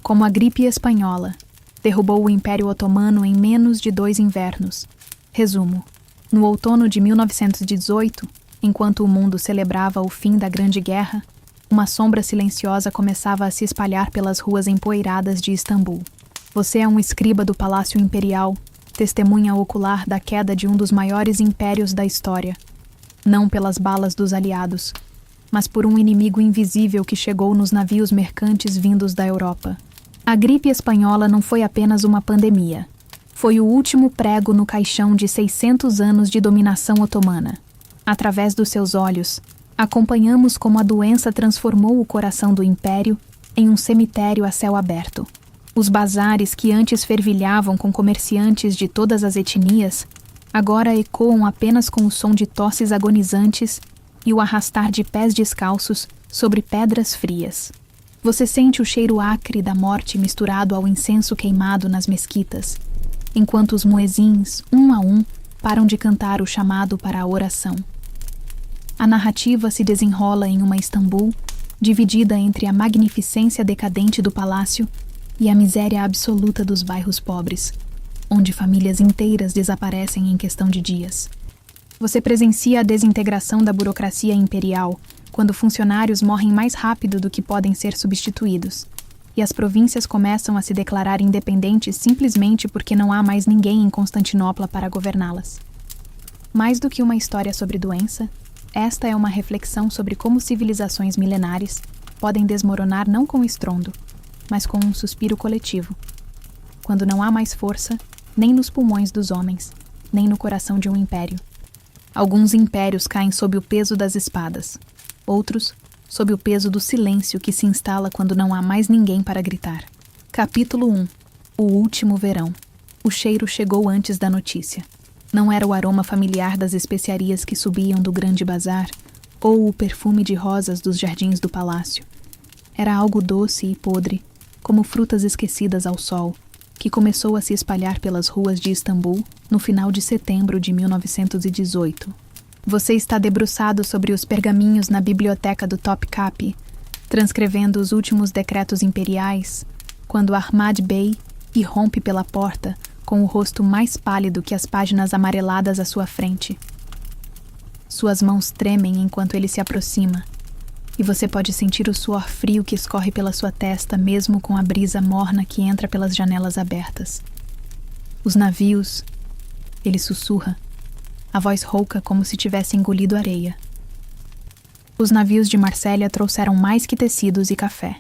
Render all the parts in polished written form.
como a gripe espanhola. Derrubou o Império Otomano em menos de 2 invernos. Resumo: no outono de 1918, enquanto o mundo celebrava o fim da Grande Guerra, uma sombra silenciosa começava a se espalhar pelas ruas empoeiradas de Istambul. Você é um escriba do Palácio Imperial, testemunha ocular da queda de um dos maiores impérios da história. Não pelas balas dos aliados, mas por um inimigo invisível que chegou nos navios mercantes vindos da Europa. A gripe espanhola não foi apenas uma pandemia. Foi o último prego no caixão de 600 anos de dominação otomana. Através dos seus olhos, acompanhamos como a doença transformou o coração do império em um cemitério a céu aberto. Os bazares que antes fervilhavam com comerciantes de todas as etnias, agora ecoam apenas com o som de tosses agonizantes e o arrastar de pés descalços sobre pedras frias. Você sente o cheiro acre da morte misturado ao incenso queimado nas mesquitas, enquanto os muezins, um a um, param de cantar o chamado para a oração. A narrativa se desenrola em uma Istambul dividida entre a magnificência decadente do palácio e a miséria absoluta dos bairros pobres, onde famílias inteiras desaparecem em questão de dias. Você presencia a desintegração da burocracia imperial, quando funcionários morrem mais rápido do que podem ser substituídos, e as províncias começam a se declarar independentes simplesmente porque não há mais ninguém em Constantinopla para governá-las. Mais do que uma história sobre doença, esta é uma reflexão sobre como civilizações milenares podem desmoronar não com estrondo, mas com um suspiro coletivo, quando não há mais força nem nos pulmões dos homens, nem no coração de um império. Alguns impérios caem sob o peso das espadas, outros sob o peso do silêncio que se instala quando não há mais ninguém para gritar. Capítulo 1. O último verão. O cheiro chegou antes da notícia. Não era o aroma familiar das especiarias que subiam do grande bazar, ou o perfume de rosas dos jardins do palácio. Era algo doce e podre, como frutas esquecidas ao sol, que começou a se espalhar pelas ruas de Istambul no final de setembro de 1918. Você está debruçado sobre os pergaminhos na biblioteca do Topkapi, transcrevendo os últimos decretos imperiais, quando Ahmad Bey irrompe pela porta com o rosto mais pálido que as páginas amareladas à sua frente. Suas mãos tremem enquanto ele se aproxima, e você pode sentir o suor frio que escorre pela sua testa mesmo com a brisa morna que entra pelas janelas abertas. Os navios, ele sussurra, a voz rouca como se tivesse engolido areia. Os navios de Marsella trouxeram mais que tecidos e café.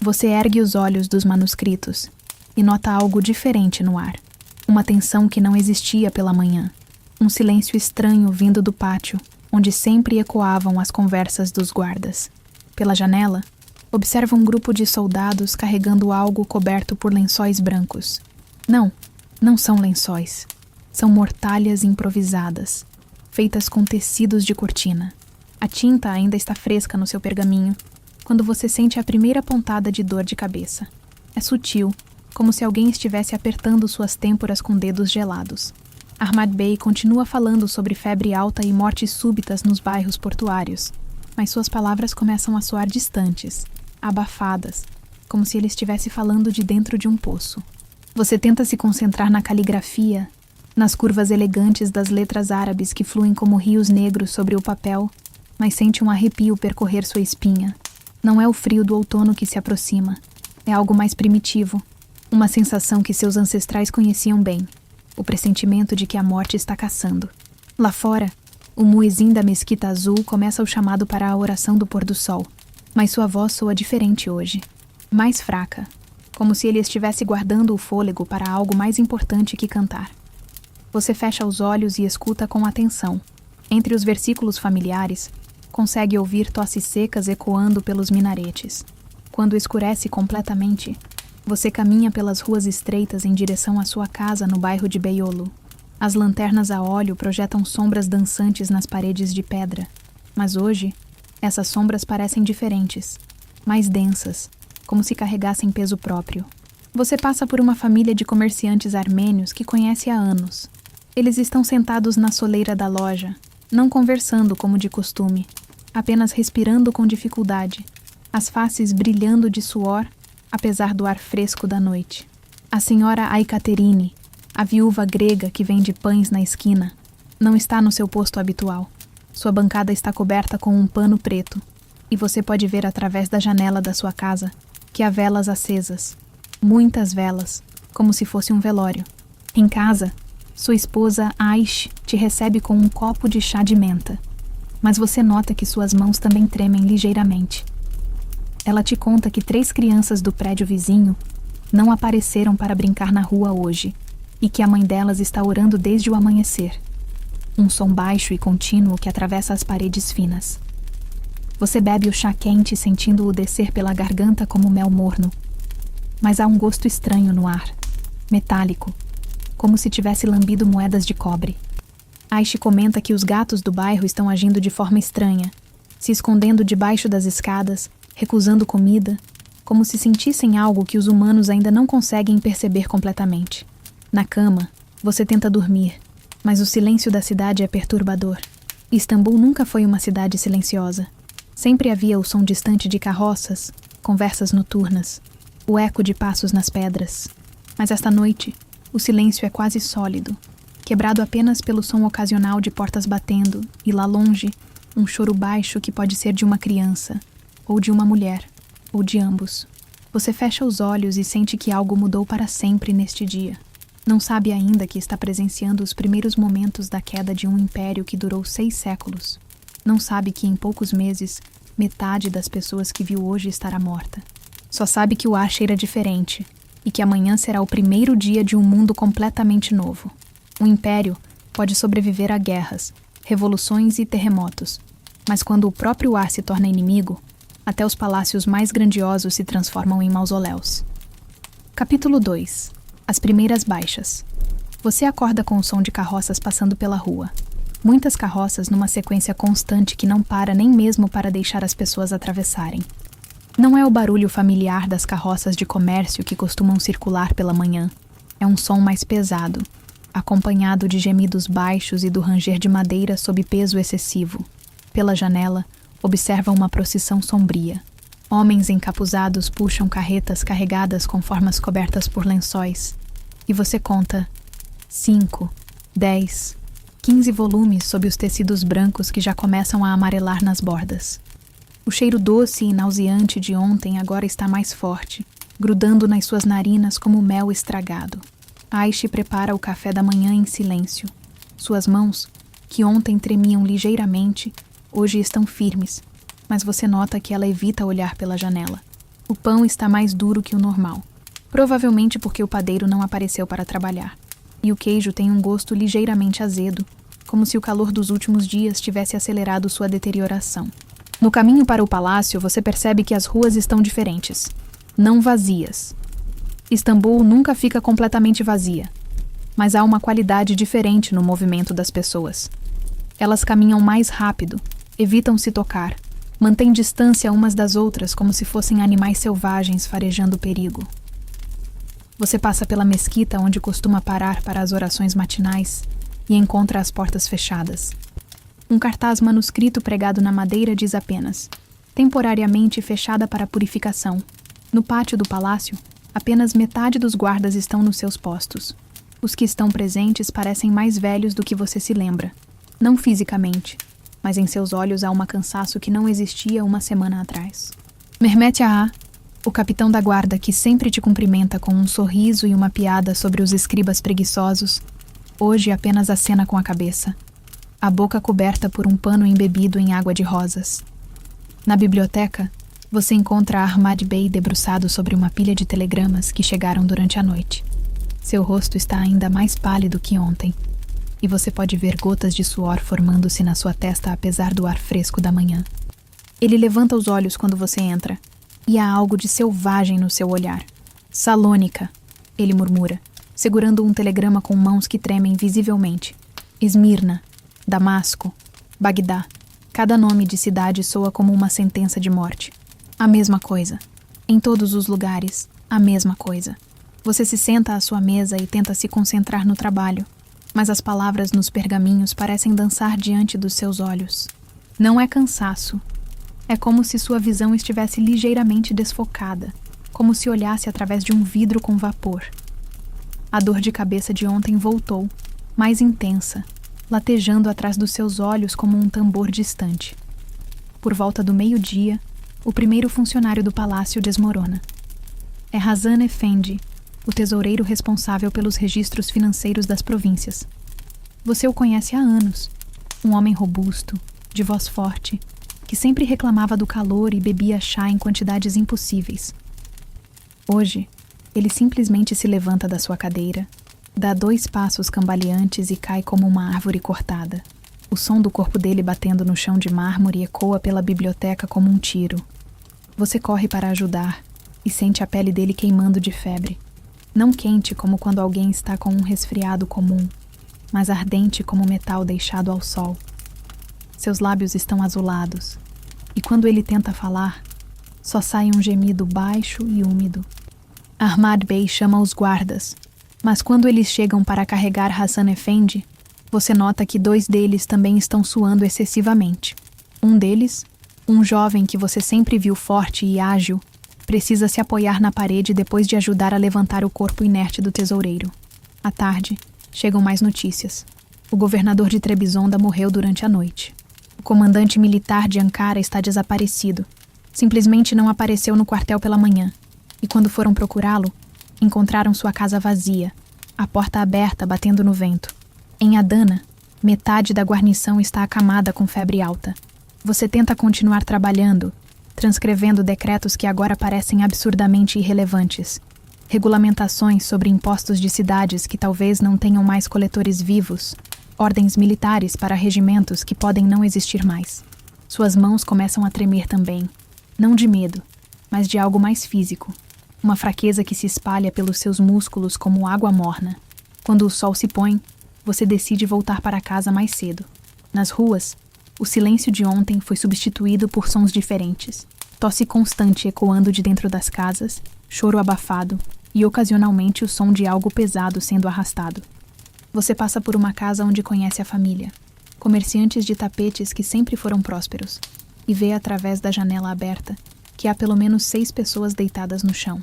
Você ergue os olhos dos manuscritos e nota algo diferente no ar. Uma tensão que não existia pela manhã. Um silêncio estranho vindo do pátio, onde sempre ecoavam as conversas dos guardas. Pela janela, observa um grupo de soldados carregando algo coberto por lençóis brancos. Não são lençóis. São mortalhas improvisadas, feitas com tecidos de cortina. A tinta ainda está fresca no seu pergaminho, quando você sente a primeira pontada de dor de cabeça. É sutil, como se alguém estivesse apertando suas têmporas com dedos gelados. Ahmad Bey continua falando sobre febre alta e mortes súbitas nos bairros portuários, mas suas palavras começam a soar distantes, abafadas, como se ele estivesse falando de dentro de um poço. Você tenta se concentrar na caligrafia, nas curvas elegantes das letras árabes que fluem como rios negros sobre o papel, mas sente um arrepio percorrer sua espinha. Não é o frio do outono que se aproxima, é algo mais primitivo, uma sensação que seus ancestrais conheciam bem, o pressentimento de que a morte está caçando. Lá fora, o muezim da Mesquita Azul começa o chamado para a oração do pôr do sol, mas sua voz soa diferente hoje, mais fraca, como se ele estivesse guardando o fôlego para algo mais importante que cantar. Você fecha os olhos e escuta com atenção. Entre os versículos familiares, consegue ouvir tosses secas ecoando pelos minaretes. Quando escurece completamente, você caminha pelas ruas estreitas em direção à sua casa no bairro de Beyoğlu. As lanternas a óleo projetam sombras dançantes nas paredes de pedra, mas hoje, essas sombras parecem diferentes, mais densas, como se carregassem peso próprio. Você passa por uma família de comerciantes armênios que conhece há anos. Eles estão sentados na soleira da loja, não conversando como de costume, apenas respirando com dificuldade, as faces brilhando de suor apesar do ar fresco da noite. A senhora Aikaterine, a viúva grega que vende pães na esquina, não está no seu posto habitual. Sua bancada está coberta com um pano preto, e você pode ver através da janela da sua casa que há velas acesas, muitas velas, como se fosse um velório. Em casa, sua esposa Aish te recebe com um copo de chá de menta, mas você nota que suas mãos também tremem ligeiramente. Ela te conta que 3 crianças do prédio vizinho não apareceram para brincar na rua hoje e que a mãe delas está orando desde o amanhecer. Um som baixo e contínuo que atravessa as paredes finas. Você bebe o chá quente sentindo-o descer pela garganta como mel morno. Mas há um gosto estranho no ar, metálico, como se tivesse lambido moedas de cobre. Aishi comenta que os gatos do bairro estão agindo de forma estranha, se escondendo debaixo das escadas, recusando comida, como se sentissem algo que os humanos ainda não conseguem perceber completamente. Na cama, você tenta dormir, mas o silêncio da cidade é perturbador. Istambul nunca foi uma cidade silenciosa. Sempre havia o som distante de carroças, conversas noturnas, o eco de passos nas pedras. Mas esta noite, o silêncio é quase sólido, quebrado apenas pelo som ocasional de portas batendo e, lá longe, um choro baixo que pode ser de uma criança, ou de uma mulher, ou de ambos. Você fecha os olhos e sente que algo mudou para sempre neste dia. Não sabe ainda que está presenciando os primeiros momentos da queda de um império que durou 6 séculos. Não sabe que em poucos meses, metade das pessoas que viu hoje estará morta. Só sabe que o ar cheira diferente e que amanhã será o primeiro dia de um mundo completamente novo. Um império pode sobreviver a guerras, revoluções e terremotos, mas quando o próprio ar se torna inimigo, até os palácios mais grandiosos se transformam em mausoléus. Capítulo 2. As primeiras baixas. Você acorda com o som de carroças passando pela rua. Muitas carroças numa sequência constante que não para nem mesmo para deixar as pessoas atravessarem. Não é o barulho familiar das carroças de comércio que costumam circular pela manhã. É um som mais pesado, acompanhado de gemidos baixos e do ranger de madeira sob peso excessivo. Pela janela, observa uma procissão sombria. Homens encapuzados puxam carretas carregadas com formas cobertas por lençóis. E você conta 5, 10, 15 volumes sob os tecidos brancos que já começam a amarelar nas bordas. O cheiro doce e nauseante de ontem agora está mais forte, grudando nas suas narinas como mel estragado. Aishi prepara o café da manhã em silêncio. Suas mãos, que ontem tremiam ligeiramente, hoje estão firmes, mas você nota que ela evita olhar pela janela. O pão está mais duro que o normal, provavelmente porque o padeiro não apareceu para trabalhar. E o queijo tem um gosto ligeiramente azedo, como se o calor dos últimos dias tivesse acelerado sua deterioração. No caminho para o palácio, você percebe que as ruas estão diferentes, não vazias. Istambul nunca fica completamente vazia, mas há uma qualidade diferente no movimento das pessoas. Elas caminham mais rápido, evitam se tocar, mantêm distância umas das outras como se fossem animais selvagens farejando perigo. Você passa pela mesquita onde costuma parar para as orações matinais e encontra as portas fechadas. Um cartaz manuscrito pregado na madeira diz apenas: temporariamente fechada para purificação. No pátio do palácio, apenas metade dos guardas estão nos seus postos. Os que estão presentes parecem mais velhos do que você se lembra. Não fisicamente, mas em seus olhos há um cansaço que não existia uma semana atrás. Mehmet Ağa, o capitão da guarda que sempre te cumprimenta com um sorriso e uma piada sobre os escribas preguiçosos, hoje apenas acena com a cabeça, a boca coberta por um pano embebido em água de rosas. Na biblioteca, você encontra Ahmad Bey debruçado sobre uma pilha de telegramas que chegaram durante a noite. Seu rosto está ainda mais pálido que ontem, e você pode ver gotas de suor formando-se na sua testa apesar do ar fresco da manhã. Ele levanta os olhos quando você entra, e há algo de selvagem no seu olhar. Salônica, ele murmura, segurando um telegrama com mãos que tremem visivelmente. Esmirna, Damasco, Bagdá. Cada nome de cidade soa como uma sentença de morte. A mesma coisa. Em todos os lugares, a mesma coisa. Você se senta à sua mesa e tenta se concentrar no trabalho, mas as palavras nos pergaminhos parecem dançar diante dos seus olhos. Não é cansaço. É como se sua visão estivesse ligeiramente desfocada, como se olhasse através de um vidro com vapor. A dor de cabeça de ontem voltou, mais intensa, latejando atrás dos seus olhos como um tambor distante. Por volta do meio-dia, o primeiro funcionário do palácio desmorona. É Hasan Efendi, o tesoureiro responsável pelos registros financeiros das províncias. Você o conhece há anos. Um homem robusto, de voz forte, que sempre reclamava do calor e bebia chá em quantidades impossíveis. Hoje, ele simplesmente se levanta da sua cadeira, dá 2 passos cambaleantes e cai como uma árvore cortada. O som do corpo dele batendo no chão de mármore ecoa pela biblioteca como um tiro. Você corre para ajudar e sente a pele dele queimando de febre. Não quente como quando alguém está com um resfriado comum, mas ardente como metal deixado ao sol. Seus lábios estão azulados, e quando ele tenta falar, só sai um gemido baixo e úmido. Ahmad Bey chama os guardas, mas quando eles chegam para carregar Hasan Efendi, você nota que 2 deles também estão suando excessivamente. Um deles, um jovem que você sempre viu forte e ágil, precisa se apoiar na parede depois de ajudar a levantar o corpo inerte do tesoureiro. À tarde, chegam mais notícias. O governador de Trebizonda morreu durante a noite. O comandante militar de Ankara está desaparecido. Simplesmente não apareceu no quartel pela manhã. E quando foram procurá-lo, encontraram sua casa vazia, a porta aberta batendo no vento. Em Adana, metade da guarnição está acamada com febre alta. Você tenta continuar trabalhando, transcrevendo decretos que agora parecem absurdamente irrelevantes. Regulamentações sobre impostos de cidades que talvez não tenham mais coletores vivos, ordens militares para regimentos que podem não existir mais. Suas mãos começam a tremer também, não de medo, mas de algo mais físico. Uma fraqueza que se espalha pelos seus músculos como água morna. Quando o sol se põe, você decide voltar para casa mais cedo. Nas ruas, o silêncio de ontem foi substituído por sons diferentes. Tosse constante ecoando de dentro das casas, choro abafado e ocasionalmente o som de algo pesado sendo arrastado. Você passa por uma casa onde conhece a família, comerciantes de tapetes que sempre foram prósperos, e vê através da janela aberta que há pelo menos 6 pessoas deitadas no chão,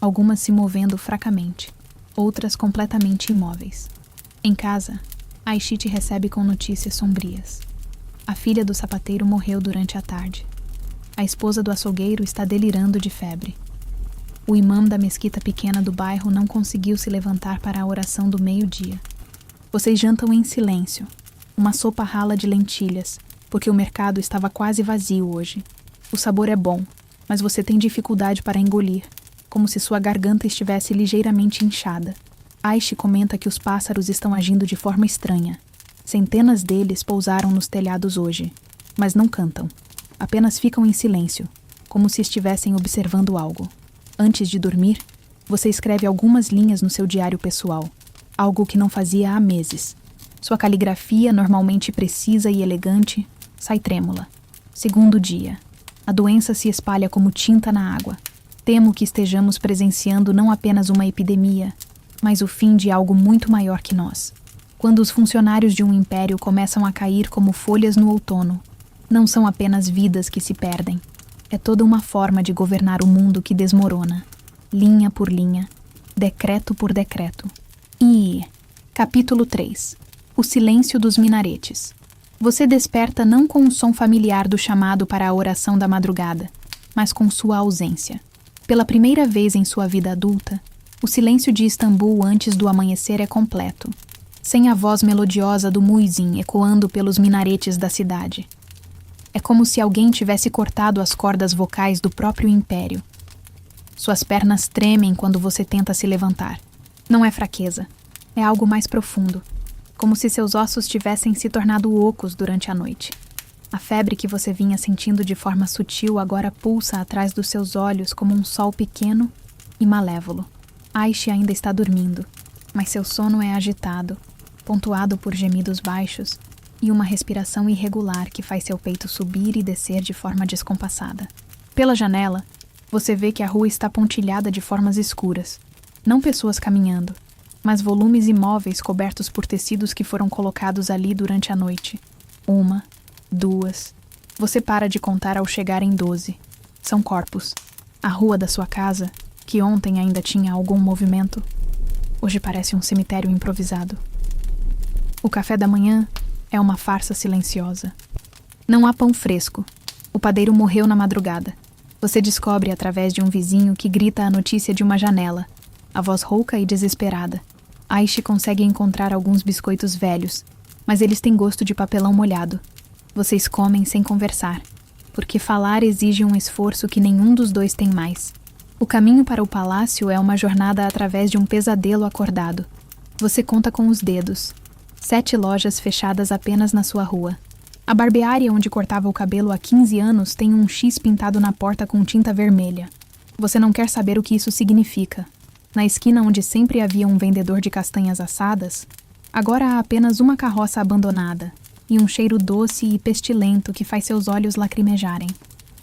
algumas se movendo fracamente, outras completamente imóveis. Em casa, Aishi te recebe com notícias sombrias. A filha do sapateiro morreu durante a tarde. A esposa do açougueiro está delirando de febre. O imã da mesquita pequena do bairro não conseguiu se levantar para a oração do meio-dia. Vocês jantam em silêncio, uma sopa rala de lentilhas, porque o mercado estava quase vazio hoje. O sabor é bom, mas você tem dificuldade para engolir, como se sua garganta estivesse ligeiramente inchada. Aishi comenta que os pássaros estão agindo de forma estranha. Centenas deles pousaram nos telhados hoje, mas não cantam. Apenas ficam em silêncio, como se estivessem observando algo. Antes de dormir, você escreve algumas linhas no seu diário pessoal, algo que não fazia há meses. Sua caligrafia, normalmente precisa e elegante, sai trêmula. Segundo dia. A doença se espalha como tinta na água. Temo que estejamos presenciando não apenas uma epidemia, mas o fim de algo muito maior que nós. Quando os funcionários de um império começam a cair como folhas no outono, não são apenas vidas que se perdem. É toda uma forma de governar o mundo que desmorona, linha por linha, decreto por decreto. Capítulo 3. O silêncio dos minaretes. Você desperta não com o som familiar do chamado para a oração da madrugada, mas com sua ausência. Pela primeira vez em sua vida adulta, o silêncio de Istambul antes do amanhecer é completo, sem a voz melodiosa do muezzin ecoando pelos minaretes da cidade. É como se alguém tivesse cortado as cordas vocais do próprio império. Suas pernas tremem quando você tenta se levantar. Não é fraqueza, é algo mais profundo, como se seus ossos tivessem se tornado ocos durante a noite. A febre que você vinha sentindo de forma sutil agora pulsa atrás dos seus olhos como um sol pequeno e malévolo. Aishi ainda está dormindo, mas seu sono é agitado, pontuado por gemidos baixos e uma respiração irregular que faz seu peito subir e descer de forma descompassada. Pela janela, você vê que a rua está pontilhada de formas escuras. Não pessoas caminhando, mas volumes imóveis cobertos por tecidos que foram colocados ali durante a noite. 1, 2. Você para de contar ao chegar em 12. São corpos. A rua da sua casa que ontem ainda tinha algum movimento. Hoje parece um cemitério improvisado. O café da manhã é uma farsa silenciosa. Não há pão fresco. O padeiro morreu na madrugada. Você descobre através de um vizinho que grita a notícia de uma janela, a voz rouca e desesperada. Aishi consegue encontrar alguns biscoitos velhos, mas eles têm gosto de papelão molhado. Vocês comem sem conversar, porque falar exige um esforço que nenhum dos dois tem mais. O caminho para o palácio é uma jornada através de um pesadelo acordado. Você conta com os dedos. 7 lojas fechadas apenas na sua rua. A barbearia onde cortava o cabelo há 15 anos tem um X pintado na porta com tinta vermelha. Você não quer saber o que isso significa. Na esquina onde sempre havia um vendedor de castanhas assadas, agora há apenas uma carroça abandonada e um cheiro doce e pestilento que faz seus olhos lacrimejarem.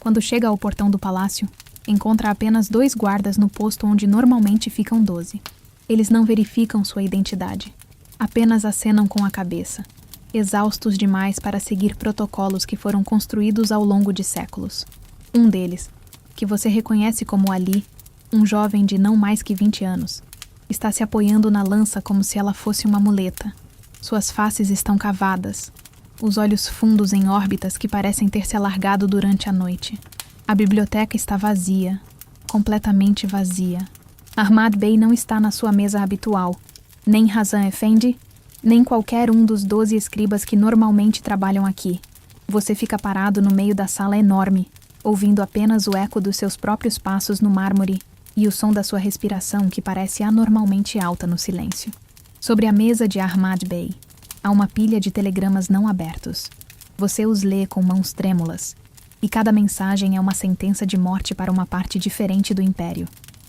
Quando chega ao portão do palácio, encontra apenas 2 guardas no posto onde normalmente ficam 12. Eles não verificam sua identidade. Apenas acenam com a cabeça, exaustos demais para seguir protocolos que foram construídos ao longo de séculos. Um deles, que você reconhece como Ali, um jovem de não mais que 20 anos, está se apoiando na lança como se ela fosse uma muleta. Suas faces estão cavadas, os olhos fundos em órbitas que parecem ter se alargado durante a noite. A biblioteca está vazia, completamente vazia. Ahmad Bey não está na sua mesa habitual, nem Hazan Efendi, nem qualquer um dos 12 escribas que normalmente trabalham aqui. Você fica parado no meio da sala enorme, ouvindo apenas o eco dos seus próprios passos no mármore e o som da sua respiração que parece anormalmente alta no silêncio. Sobre a mesa de Ahmad Bey, há uma pilha de telegramas não abertos. Você os lê com mãos trêmulas, e cada mensagem é uma sentença de morte para uma parte diferente do império.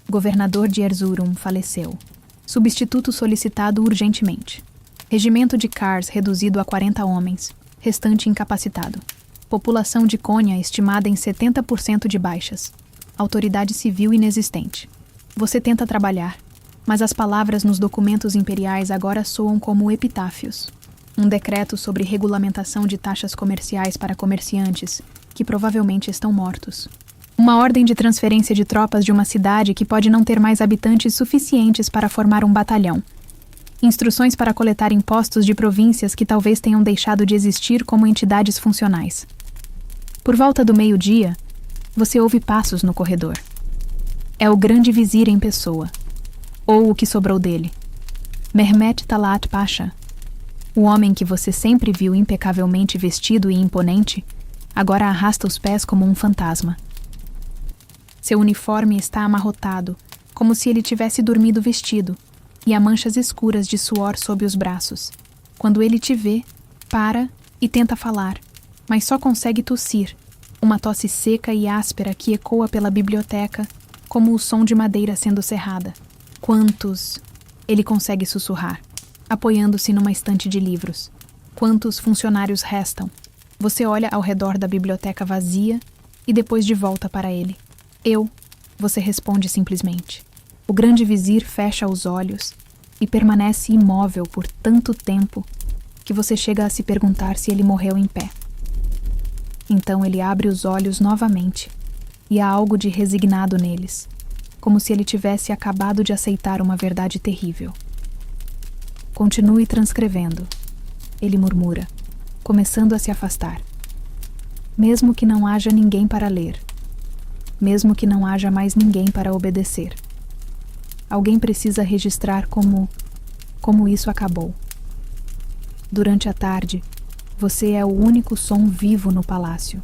Governador de Erzurum faleceu. Substituto solicitado urgentemente. Regimento de Kars reduzido a 40 homens, restante incapacitado. População de Konya estimada em 70% de baixas. Autoridade civil inexistente. Você tenta trabalhar, mas as palavras nos documentos imperiais agora soam como epitáfios. Um decreto sobre regulamentação de taxas comerciais para comerciantes, que provavelmente estão mortos. Uma ordem de transferência de tropas de uma cidade que pode não ter mais habitantes suficientes para formar um batalhão. Instruções para coletar impostos de províncias que talvez tenham deixado de existir como entidades funcionais. Por volta do meio-dia, você ouve passos no corredor. É o grande vizir em pessoa, ou o que sobrou dele. Mehmet Talat Pasha, o homem que você sempre viu impecavelmente vestido e imponente, agora arrasta os pés como um fantasma. Seu uniforme está amarrotado, como se ele tivesse dormido vestido, e há manchas escuras de suor sob os braços. Quando ele te vê, para e tenta falar, mas só consegue tossir, uma tosse seca e áspera que ecoa pela biblioteca, como o som de madeira sendo serrada. Quantos? Ele consegue sussurrar, apoiando-se numa estante de livros. Quantos funcionários restam? Você olha ao redor da biblioteca vazia e depois de volta para ele. Eu, você responde simplesmente. O grande vizir fecha os olhos e permanece imóvel por tanto tempo que você chega a se perguntar se ele morreu em pé. Então ele abre os olhos novamente e há algo de resignado neles, como se ele tivesse acabado de aceitar uma verdade terrível. Continue transcrevendo, ele murmura, começando a se afastar. Mesmo que não haja ninguém para ler, mesmo que não haja mais ninguém para obedecer. Alguém precisa registrar como isso acabou. Durante a tarde, você é o único som vivo no palácio.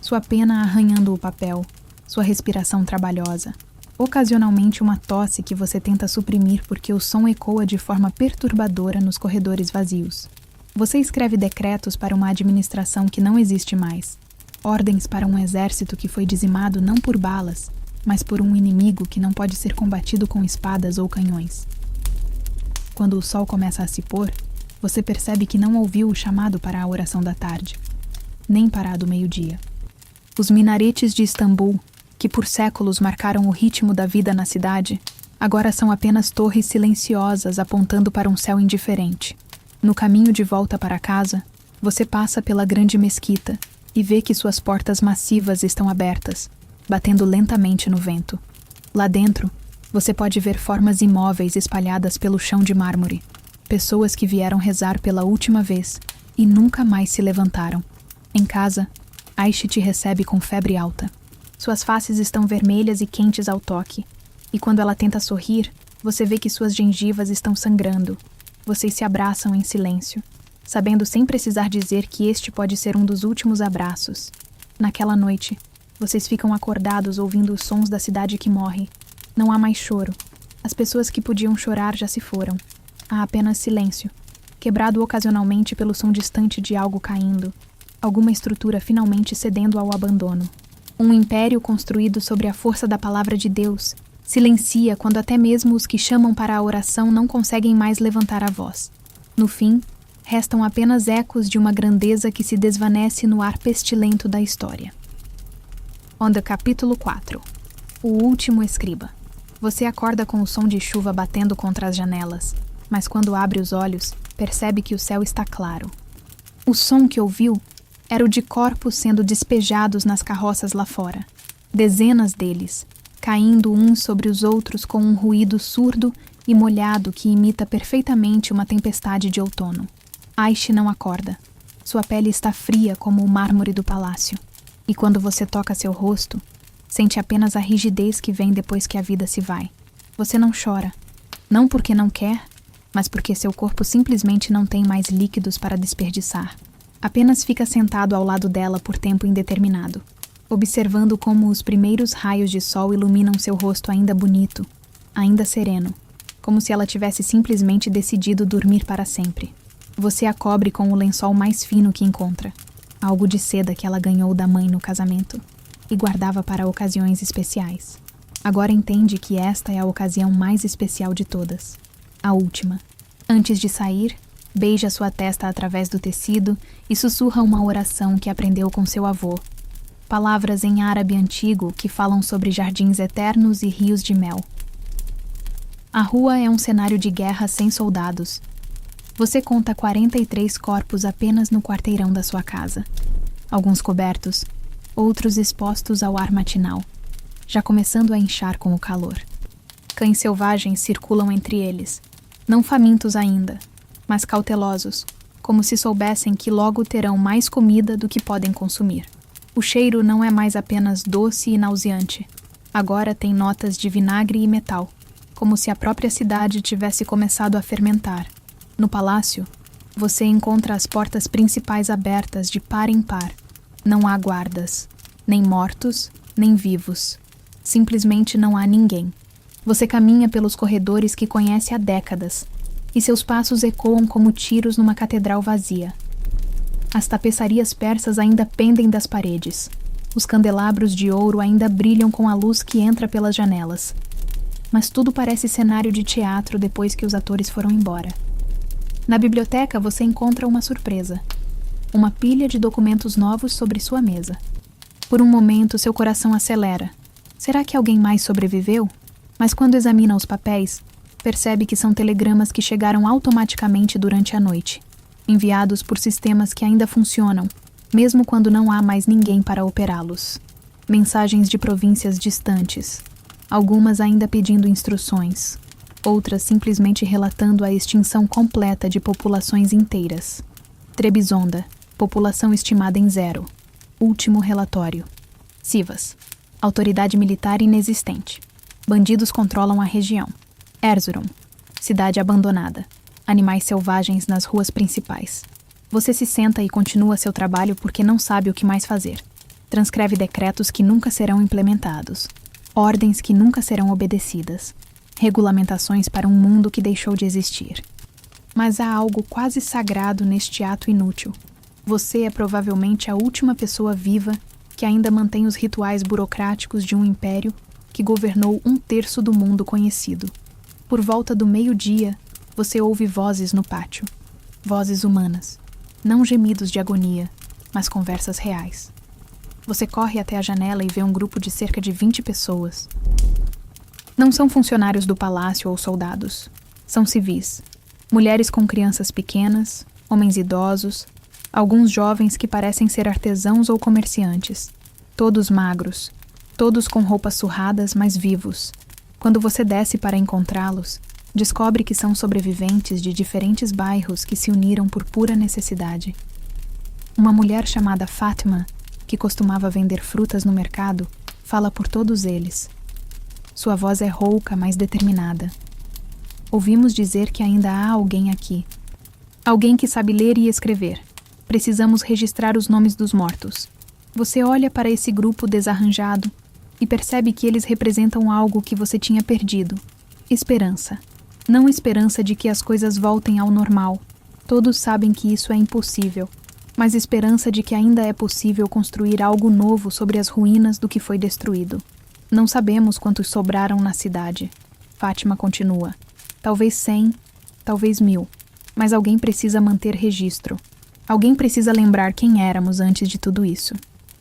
Sua pena arranhando o papel, sua respiração trabalhosa, ocasionalmente uma tosse que você tenta suprimir porque o som ecoa de forma perturbadora nos corredores vazios. Você escreve decretos para uma administração que não existe mais, ordens para um exército que foi dizimado não por balas, mas por um inimigo que não pode ser combatido com espadas ou canhões. Quando o sol começa a se pôr, você percebe que não ouviu o chamado para a oração da tarde, nem para a do meio-dia. Os minaretes de Istambul, que por séculos marcaram o ritmo da vida na cidade, agora são apenas torres silenciosas apontando para um céu indiferente. No caminho de volta para casa, você passa pela grande mesquita e vê que suas portas massivas estão abertas, batendo lentamente no vento. Lá dentro, você pode ver formas imóveis espalhadas pelo chão de mármore. Pessoas que vieram rezar pela última vez e nunca mais se levantaram. Em casa, Aishi te recebe com febre alta. Suas faces estão vermelhas e quentes ao toque, e quando ela tenta sorrir, você vê que suas gengivas estão sangrando. Vocês se abraçam em silêncio, sabendo sem precisar dizer que este pode ser um dos últimos abraços. Naquela noite, vocês ficam acordados ouvindo os sons da cidade que morre. Não há mais choro. As pessoas que podiam chorar já se foram. Há apenas silêncio, quebrado ocasionalmente pelo som distante de algo caindo, alguma estrutura finalmente cedendo ao abandono. Um império construído sobre a força da palavra de Deus silencia quando até mesmo os que chamam para a oração não conseguem mais levantar a voz. No fim, restam apenas ecos de uma grandeza que se desvanece no ar pestilento da história. Onda capítulo 4. O último escriba. Você acorda com o som de chuva batendo contra as janelas, mas quando abre os olhos, percebe que o céu está claro. O som que ouviu era o de corpos sendo despejados nas carroças lá fora. Dezenas deles, caindo uns sobre os outros com um ruído surdo e molhado que imita perfeitamente uma tempestade de outono. Aishi não acorda. Sua pele está fria como o mármore do palácio. E quando você toca seu rosto, sente apenas a rigidez que vem depois que a vida se vai. Você não chora. Não porque não quer, mas porque seu corpo simplesmente não tem mais líquidos para desperdiçar. Apenas fica sentado ao lado dela por tempo indeterminado, observando como os primeiros raios de sol iluminam seu rosto ainda bonito, ainda sereno, como se ela tivesse simplesmente decidido dormir para sempre. Você a cobre com o lençol mais fino que encontra, algo de seda que ela ganhou da mãe no casamento, e guardava para ocasiões especiais. Agora entende que esta é a ocasião mais especial de todas. A última. Antes de sair, beija sua testa através do tecido e sussurra uma oração que aprendeu com seu avô. Palavras em árabe antigo que falam sobre jardins eternos e rios de mel. A rua é um cenário de guerra sem soldados. Você conta 43 corpos apenas no quarteirão da sua casa. Alguns cobertos, outros expostos ao ar matinal, já começando a inchar com o calor. Cães selvagens circulam entre eles, não famintos ainda, mas cautelosos, como se soubessem que logo terão mais comida do que podem consumir. O cheiro não é mais apenas doce e nauseante. Agora tem notas de vinagre e metal, como se a própria cidade tivesse começado a fermentar. No palácio, você encontra as portas principais abertas de par em par. Não há guardas, nem mortos, nem vivos. Simplesmente não há ninguém. Você caminha pelos corredores que conhece há décadas, e seus passos ecoam como tiros numa catedral vazia. As tapeçarias persas ainda pendem das paredes. Os candelabros de ouro ainda brilham com a luz que entra pelas janelas. Mas tudo parece cenário de teatro depois que os atores foram embora. Na biblioteca você encontra uma surpresa. Uma pilha de documentos novos sobre sua mesa. Por um momento, seu coração acelera. Será que alguém mais sobreviveu? Mas quando examina os papéis, percebe que são telegramas que chegaram automaticamente durante a noite, enviados por sistemas que ainda funcionam, mesmo quando não há mais ninguém para operá-los. Mensagens de províncias distantes, algumas ainda pedindo instruções, outras simplesmente relatando a extinção completa de populações inteiras. Trebizonda, população estimada em 0. Último relatório. Sivas, autoridade militar inexistente. Bandidos controlam a região. Erzurum, cidade abandonada. Animais selvagens nas ruas principais. Você se senta e continua seu trabalho porque não sabe o que mais fazer. Transcreve decretos que nunca serão implementados. Ordens que nunca serão obedecidas. Regulamentações para um mundo que deixou de existir. Mas há algo quase sagrado neste ato inútil. Você é provavelmente a última pessoa viva que ainda mantém os rituais burocráticos de um império que governou 1/3 do mundo conhecido. Por volta do meio-dia, você ouve vozes no pátio. Vozes humanas. Não gemidos de agonia, mas conversas reais. Você corre até a janela e vê um grupo de cerca de 20 pessoas. Não são funcionários do palácio ou soldados. São civis. Mulheres com crianças pequenas, homens idosos, alguns jovens que parecem ser artesãos ou comerciantes. Todos magros. Todos com roupas surradas, mas vivos. Quando você desce para encontrá-los, descobre que são sobreviventes de diferentes bairros que se uniram por pura necessidade. Uma mulher chamada Fátima, que costumava vender frutas no mercado, fala por todos eles. Sua voz é rouca, mas determinada. Ouvimos dizer que ainda há alguém aqui. Alguém que sabe ler e escrever. Precisamos registrar os nomes dos mortos. Você olha para esse grupo desarranjado e percebe que eles representam algo que você tinha perdido. Esperança. Não esperança de que as coisas voltem ao normal. Todos sabem que isso é impossível. Mas esperança de que ainda é possível construir algo novo sobre as ruínas do que foi destruído. Não sabemos quantos sobraram na cidade. Fátima continua. Talvez 100, talvez 1000. Mas alguém precisa manter registro. Alguém precisa lembrar quem éramos antes de tudo isso.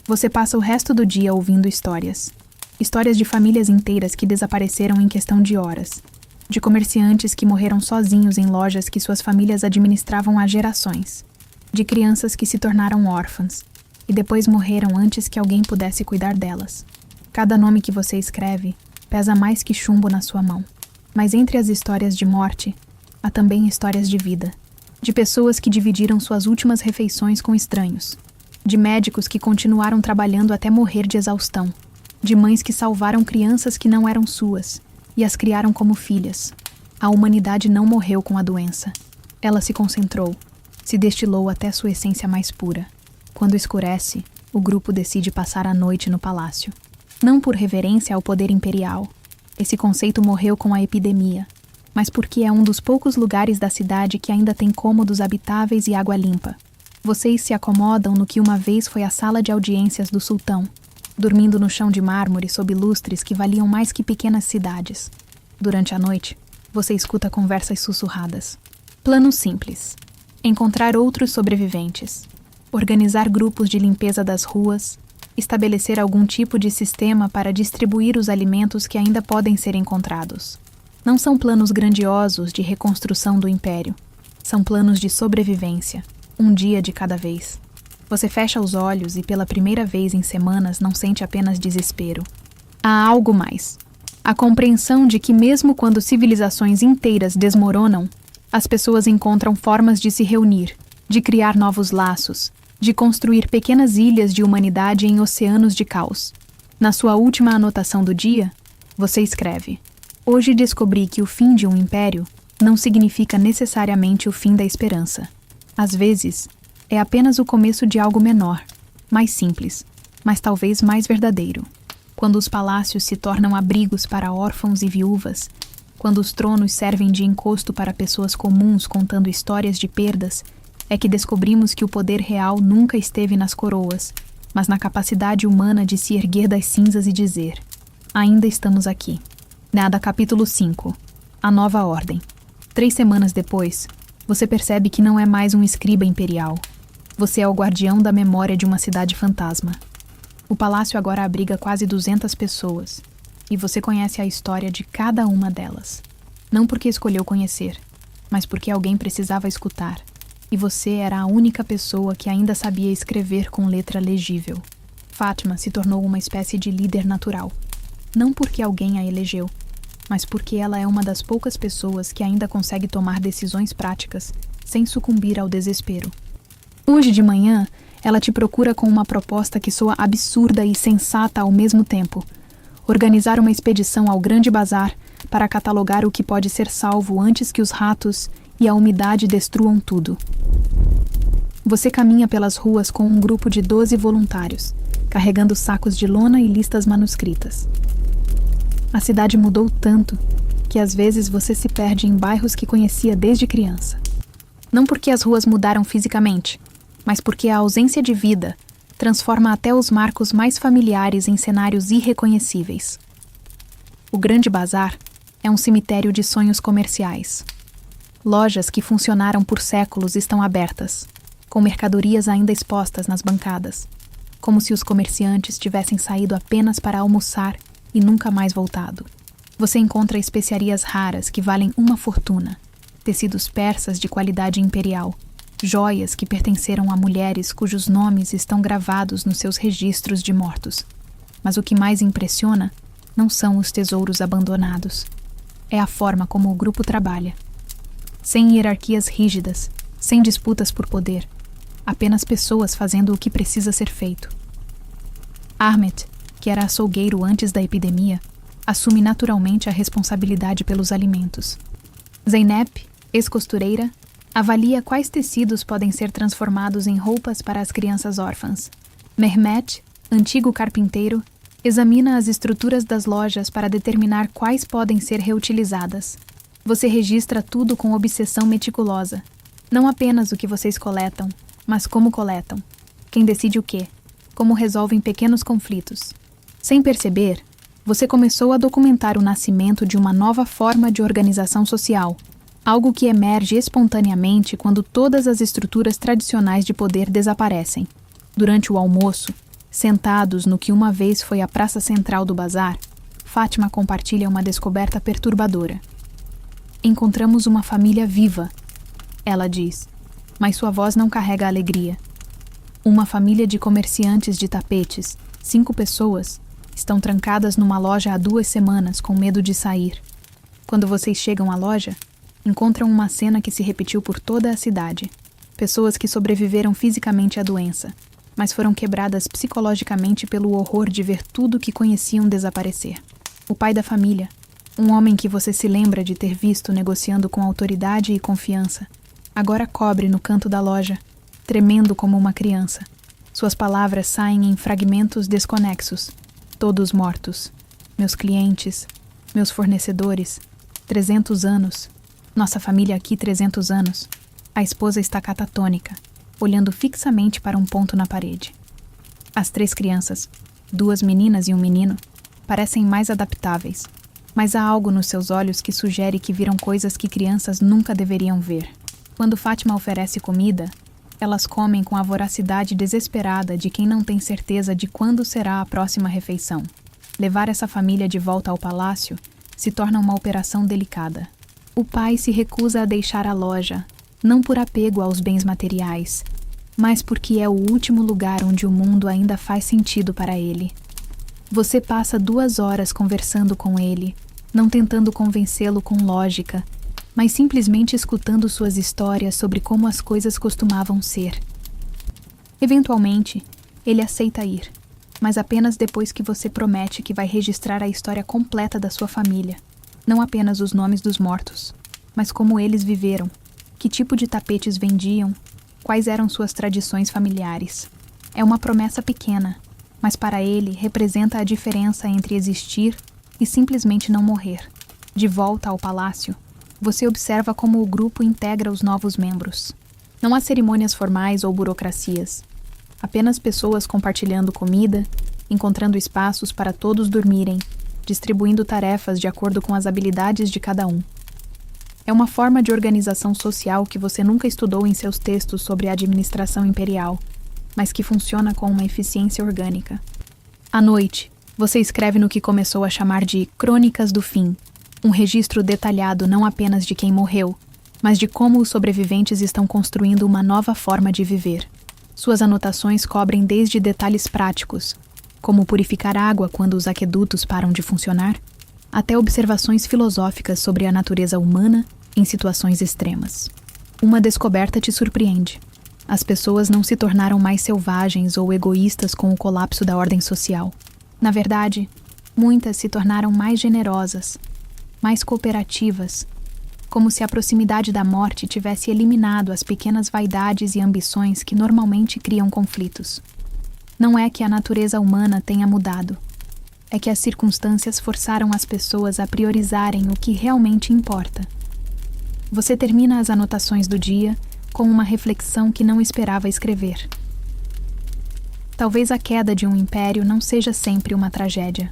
Você passa o resto do dia ouvindo histórias. Histórias de famílias inteiras que desapareceram em questão de horas. De comerciantes que morreram sozinhos em lojas que suas famílias administravam há gerações. De crianças que se tornaram órfãs e depois morreram antes que alguém pudesse cuidar delas. Cada nome que você escreve pesa mais que chumbo na sua mão. Mas entre as histórias de morte, há também histórias de vida. De pessoas que dividiram suas últimas refeições com estranhos. De médicos que continuaram trabalhando até morrer de exaustão. De mães que salvaram crianças que não eram suas e as criaram como filhas. A humanidade não morreu com a doença. Ela se concentrou. Se destilou até sua essência mais pura. Quando escurece, o grupo decide passar a noite no palácio. Não por reverência ao poder imperial. Esse conceito morreu com a epidemia. Mas porque é um dos poucos lugares da cidade que ainda tem cômodos habitáveis e água limpa. Vocês se acomodam no que uma vez foi a sala de audiências do sultão, dormindo no chão de mármore sob lustres que valiam mais que pequenas cidades. Durante a noite, você escuta conversas sussurradas. Plano simples. Encontrar outros sobreviventes, organizar grupos de limpeza das ruas, estabelecer algum tipo de sistema para distribuir os alimentos que ainda podem ser encontrados. Não são planos grandiosos de reconstrução do império. São planos de sobrevivência, um dia de cada vez. Você fecha os olhos e pela primeira vez em semanas não sente apenas desespero. Há algo mais. A compreensão de que mesmo quando civilizações inteiras desmoronam, as pessoas encontram formas de se reunir, de criar novos laços, de construir pequenas ilhas de humanidade em oceanos de caos. Na sua última anotação do dia, você escreve: Hoje descobri que o fim de um império não significa necessariamente o fim da esperança. Às vezes, é apenas o começo de algo menor, mais simples, mas talvez mais verdadeiro. Quando os palácios se tornam abrigos para órfãos e viúvas, quando os tronos servem de encosto para pessoas comuns contando histórias de perdas, é que descobrimos que o poder real nunca esteve nas coroas, mas na capacidade humana de se erguer das cinzas e dizer: ainda estamos aqui. Nada, capítulo 5. A nova ordem. 3 semanas depois, você percebe que não é mais um escriba imperial. Você é o guardião da memória de uma cidade fantasma. O palácio agora abriga quase 200 pessoas. E você conhece a história de cada uma delas. Não porque escolheu conhecer, mas porque alguém precisava escutar. E você era a única pessoa que ainda sabia escrever com letra legível. Fátima se tornou uma espécie de líder natural. Não porque alguém a elegeu, mas porque ela é uma das poucas pessoas que ainda consegue tomar decisões práticas sem sucumbir ao desespero. Hoje de manhã, ela te procura com uma proposta que soa absurda e sensata ao mesmo tempo. Organizar uma expedição ao Grande Bazar para catalogar o que pode ser salvo antes que os ratos e a umidade destruam tudo. Você caminha pelas ruas com um grupo de 12 voluntários, carregando sacos de lona e listas manuscritas. A cidade mudou tanto que às vezes você se perde em bairros que conhecia desde criança. Não porque as ruas mudaram fisicamente, mas porque a ausência de vida transforma até os marcos mais familiares em cenários irreconhecíveis. O Grande Bazar é um cemitério de sonhos comerciais. Lojas que funcionaram por séculos estão abertas, com mercadorias ainda expostas nas bancadas, como se os comerciantes tivessem saído apenas para almoçar e nunca mais voltado. Você encontra especiarias raras que valem uma fortuna, tecidos persas de qualidade imperial, joias que pertenceram a mulheres cujos nomes estão gravados nos seus registros de mortos. Mas o que mais impressiona não são os tesouros abandonados. É a forma como o grupo trabalha. Sem hierarquias rígidas, sem disputas por poder, apenas pessoas fazendo o que precisa ser feito. Ahmed, que era açougueiro antes da epidemia, assume naturalmente a responsabilidade pelos alimentos. Zeynep, ex-costureira, avalia quais tecidos podem ser transformados em roupas para as crianças órfãs. Mehmet, antigo carpinteiro, examina as estruturas das lojas para determinar quais podem ser reutilizadas. Você registra tudo com obsessão meticulosa. Não apenas o que vocês coletam, mas como coletam. Quem decide o quê? Como resolvem pequenos conflitos. Sem perceber, você começou a documentar o nascimento de uma nova forma de organização social, algo que emerge espontaneamente quando todas as estruturas tradicionais de poder desaparecem. Durante o almoço, sentados no que uma vez foi a praça central do bazar, Fátima compartilha uma descoberta perturbadora. Encontramos uma família viva, ela diz, mas sua voz não carrega alegria. Uma família de comerciantes de tapetes, 5 pessoas, estão trancadas numa loja há 2 semanas com medo de sair. Quando vocês chegam à loja, encontram uma cena que se repetiu por toda a cidade. Pessoas que sobreviveram fisicamente à doença, mas foram quebradas psicologicamente pelo horror de ver tudo que conheciam desaparecer. O pai da família, um homem que você se lembra de ter visto negociando com autoridade e confiança, agora cobre no canto da loja, tremendo como uma criança. Suas palavras saem em fragmentos desconexos. Todos mortos. Meus clientes, meus fornecedores. 300 anos. Nossa família aqui 300 anos. A esposa está catatônica, olhando fixamente para um ponto na parede. As 3 crianças, 2 meninas e um menino, parecem mais adaptáveis, mas há algo nos seus olhos que sugere que viram coisas que crianças nunca deveriam ver. Quando Fátima oferece comida, elas comem com a voracidade desesperada de quem não tem certeza de quando será a próxima refeição. Levar essa família de volta ao palácio se torna uma operação delicada. O pai se recusa a deixar a loja, não por apego aos bens materiais, mas porque é o último lugar onde o mundo ainda faz sentido para ele. Você passa 2 horas conversando com ele, não tentando convencê-lo com lógica, mas simplesmente escutando suas histórias sobre como as coisas costumavam ser. Eventualmente, ele aceita ir, mas apenas depois que você promete que vai registrar a história completa da sua família, não apenas os nomes dos mortos, mas como eles viveram, que tipo de tapetes vendiam, quais eram suas tradições familiares. É uma promessa pequena, mas para ele representa a diferença entre existir e simplesmente não morrer. De volta ao palácio, você observa como o grupo integra os novos membros. Não há cerimônias formais ou burocracias. Apenas pessoas compartilhando comida, encontrando espaços para todos dormirem, distribuindo tarefas de acordo com as habilidades de cada um. É uma forma de organização social que você nunca estudou em seus textos sobre a administração imperial, mas que funciona com uma eficiência orgânica. À noite, você escreve no que começou a chamar de Crônicas do Fim, um registro detalhado não apenas de quem morreu, mas de como os sobreviventes estão construindo uma nova forma de viver. Suas anotações cobrem desde detalhes práticos, como purificar água quando os aquedutos param de funcionar, até observações filosóficas sobre a natureza humana em situações extremas. Uma descoberta te surpreende. As pessoas não se tornaram mais selvagens ou egoístas com o colapso da ordem social. Na verdade, muitas se tornaram mais generosas, mais cooperativas, como se a proximidade da morte tivesse eliminado as pequenas vaidades e ambições que normalmente criam conflitos. Não é que a natureza humana tenha mudado, é que as circunstâncias forçaram as pessoas a priorizarem o que realmente importa. Você termina as anotações do dia com uma reflexão que não esperava escrever. Talvez a queda de um império não seja sempre uma tragédia.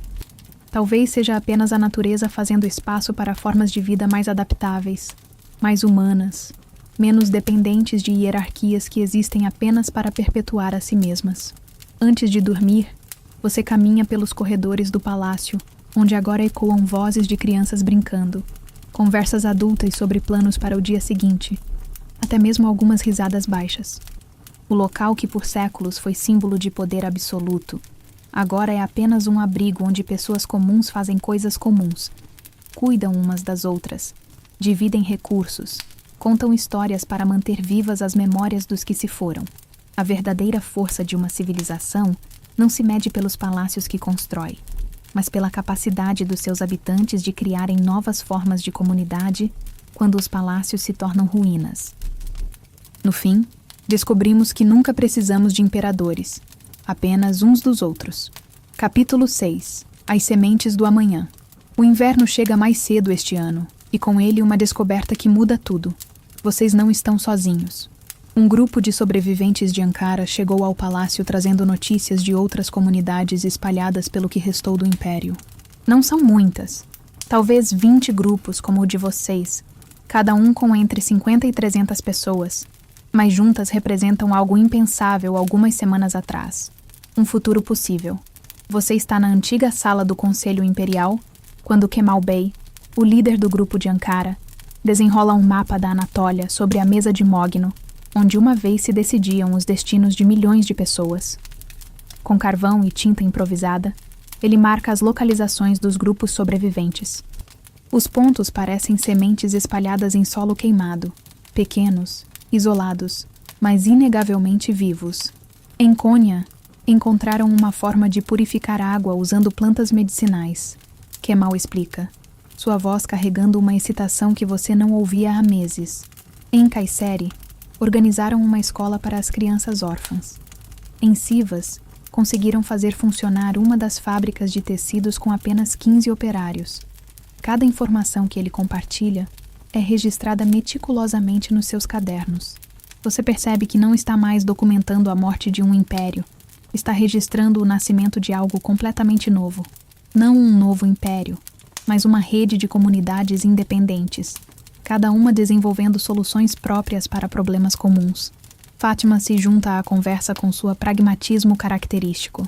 Talvez seja apenas a natureza fazendo espaço para formas de vida mais adaptáveis, mais humanas, menos dependentes de hierarquias que existem apenas para perpetuar a si mesmas. Antes de dormir, você caminha pelos corredores do palácio, onde agora ecoam vozes de crianças brincando, conversas adultas sobre planos para o dia seguinte, até mesmo algumas risadas baixas. O local que por séculos foi símbolo de poder absoluto, Agora é apenas um abrigo onde pessoas comuns fazem coisas comuns, cuidam umas das outras, dividem recursos, contam histórias para manter vivas as memórias dos que se foram. A verdadeira força de uma civilização não se mede pelos palácios que constrói, mas pela capacidade dos seus habitantes de criarem novas formas de comunidade quando os palácios se tornam ruínas. No fim, descobrimos que nunca precisamos de imperadores, apenas uns dos outros. Capítulo 6. As sementes do amanhã. O inverno chega mais cedo este ano, e com ele uma descoberta que muda tudo. Vocês não estão sozinhos. Um grupo de sobreviventes de Ankara chegou ao palácio trazendo notícias de outras comunidades espalhadas pelo que restou do Império. Não são muitas. Talvez 20 grupos como o de vocês, cada um com entre 50 e 300 pessoas, mas juntas representam algo impensável algumas semanas atrás. Um futuro possível. Você está na antiga sala do Conselho Imperial, quando Kemal Bey, o líder do grupo de Ankara, desenrola um mapa da Anatólia sobre a mesa de Mogno, onde uma vez se decidiam os destinos de milhões de pessoas. Com carvão e tinta improvisada, ele marca as localizações dos grupos sobreviventes. Os pontos parecem sementes espalhadas em solo queimado, pequenos, isolados, mas inegavelmente vivos. Em Konya, encontraram uma forma de purificar água usando plantas medicinais. Kemal explica, sua voz carregando uma excitação que você não ouvia há meses. Em Kayseri, organizaram uma escola para as crianças órfãs. Em Sivas, conseguiram fazer funcionar uma das fábricas de tecidos com apenas 15 operários. Cada informação que ele compartilha é registrada meticulosamente nos seus cadernos. Você percebe que não está mais documentando a morte de um império, está registrando o nascimento de algo completamente novo. Não um novo império, mas uma rede de comunidades independentes, cada uma desenvolvendo soluções próprias para problemas comuns. Fátima se junta à conversa com seu pragmatismo característico.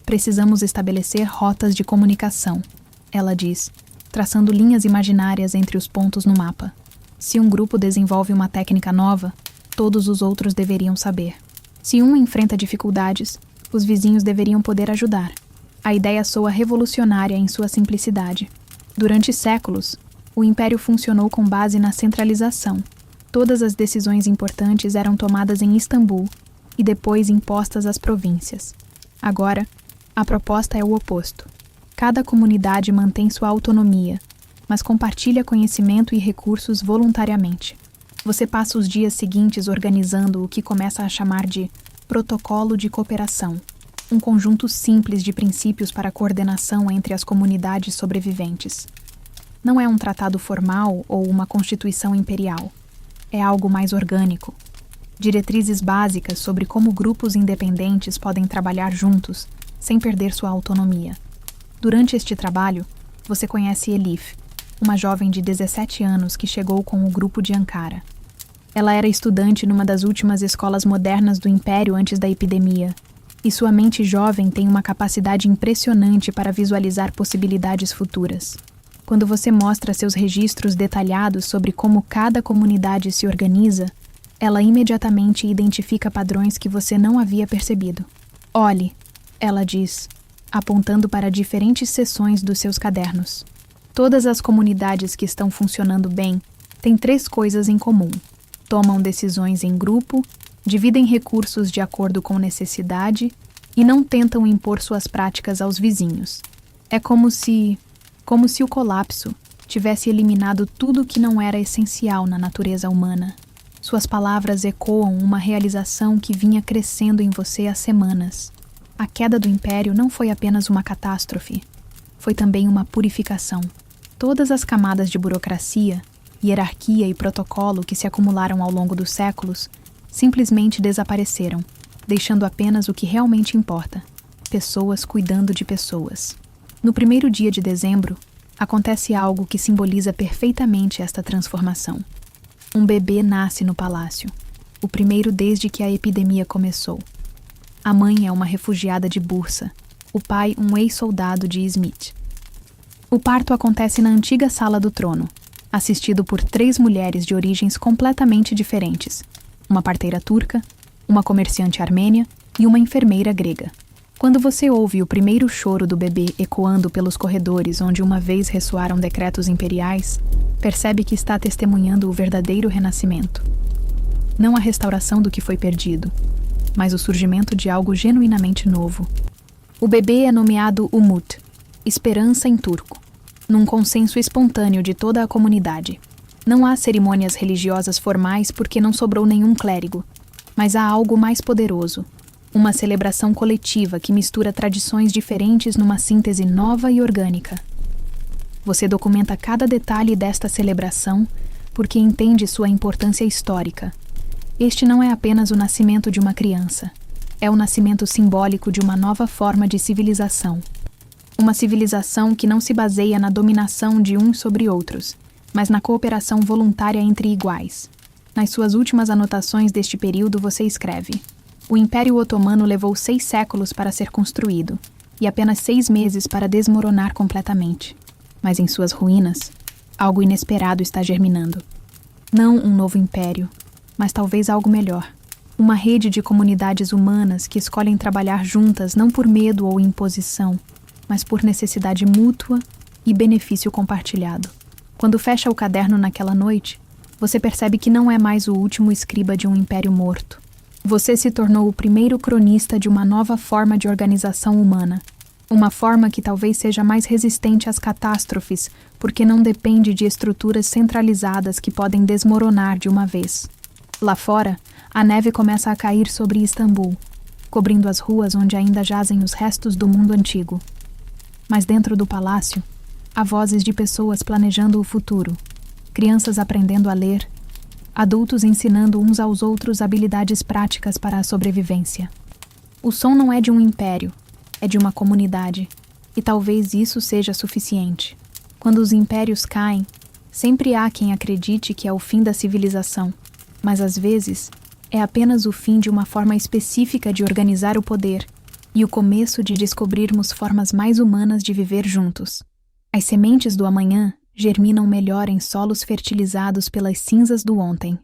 Precisamos estabelecer rotas de comunicação, ela diz, traçando linhas imaginárias entre os pontos no mapa. Se um grupo desenvolve uma técnica nova, todos os outros deveriam saber. Se um enfrenta dificuldades, os vizinhos deveriam poder ajudar. A ideia soa revolucionária em sua simplicidade. Durante séculos, o Império funcionou com base na centralização. Todas as decisões importantes eram tomadas em Istambul e depois impostas às províncias. Agora, a proposta é o oposto. Cada comunidade mantém sua autonomia, mas compartilha conhecimento e recursos voluntariamente. Você passa os dias seguintes organizando o que começa a chamar de protocolo de cooperação, um conjunto simples de princípios para a coordenação entre as comunidades sobreviventes. Não é um tratado formal ou uma constituição imperial. É algo mais orgânico. Diretrizes básicas sobre como grupos independentes podem trabalhar juntos, sem perder sua autonomia. Durante este trabalho, você conhece Elif, uma jovem de 17 anos que chegou com o grupo de Ankara. Ela era estudante numa das últimas escolas modernas do Império antes da epidemia, e sua mente jovem tem uma capacidade impressionante para visualizar possibilidades futuras. Quando você mostra seus registros detalhados sobre como cada comunidade se organiza, ela imediatamente identifica padrões que você não havia percebido. Olhe, ela diz, apontando para diferentes seções dos seus cadernos. Todas as comunidades que estão funcionando bem têm 3 coisas em comum. Tomam decisões em grupo, dividem recursos de acordo com necessidade e não tentam impor suas práticas aos vizinhos. É como se o colapso tivesse eliminado tudo que não era essencial na natureza humana. Suas palavras ecoam uma realização que vinha crescendo em você há semanas. A queda do Império não foi apenas uma catástrofe, foi também uma purificação. Todas as camadas de burocracia, hierarquia e protocolo que se acumularam ao longo dos séculos simplesmente desapareceram, deixando apenas o que realmente importa: pessoas cuidando de pessoas. No primeiro dia de dezembro, acontece algo que simboliza perfeitamente esta transformação. Um bebê nasce no palácio, o primeiro desde que a epidemia começou. A mãe é uma refugiada de Bursa, o pai um ex-soldado de Izmit. O parto acontece na antiga sala do trono, assistido por 3 mulheres de origens completamente diferentes: uma parteira turca, uma comerciante armênia e uma enfermeira grega. Quando você ouve o primeiro choro do bebê ecoando pelos corredores onde uma vez ressoaram decretos imperiais, percebe que está testemunhando o verdadeiro renascimento. Não a restauração do que foi perdido, mas o surgimento de algo genuinamente novo. O bebê é nomeado Umut, esperança em turco, num consenso espontâneo de toda a comunidade. Não há cerimônias religiosas formais porque não sobrou nenhum clérigo, mas há algo mais poderoso, uma celebração coletiva que mistura tradições diferentes numa síntese nova e orgânica. Você documenta cada detalhe desta celebração porque entende sua importância histórica. Este não é apenas o nascimento de uma criança, é o nascimento simbólico de uma nova forma de civilização. Uma civilização que não se baseia na dominação de uns sobre outros, mas na cooperação voluntária entre iguais. Nas suas últimas anotações deste período você escreve: o Império Otomano levou 6 séculos para ser construído, e apenas 6 meses para desmoronar completamente. Mas em suas ruínas, algo inesperado está germinando. Não um novo império, mas talvez algo melhor. Uma rede de comunidades humanas que escolhem trabalhar juntas não por medo ou imposição, mas por necessidade mútua e benefício compartilhado. Quando fecha o caderno naquela noite, você percebe que não é mais o último escriba de um império morto. Você se tornou o primeiro cronista de uma nova forma de organização humana. Uma forma que talvez seja mais resistente às catástrofes, porque não depende de estruturas centralizadas que podem desmoronar de uma vez. Lá fora, a neve começa a cair sobre Istambul, cobrindo as ruas onde ainda jazem os restos do mundo antigo. Mas dentro do palácio, há vozes de pessoas planejando o futuro, crianças aprendendo a ler, adultos ensinando uns aos outros habilidades práticas para a sobrevivência. O som não é de um império, é de uma comunidade, e talvez isso seja suficiente. Quando os impérios caem, sempre há quem acredite que é o fim da civilização, mas às vezes é apenas o fim de uma forma específica de organizar o poder e o começo de descobrirmos formas mais humanas de viver juntos. As sementes do amanhã germinam melhor em solos fertilizados pelas cinzas do ontem.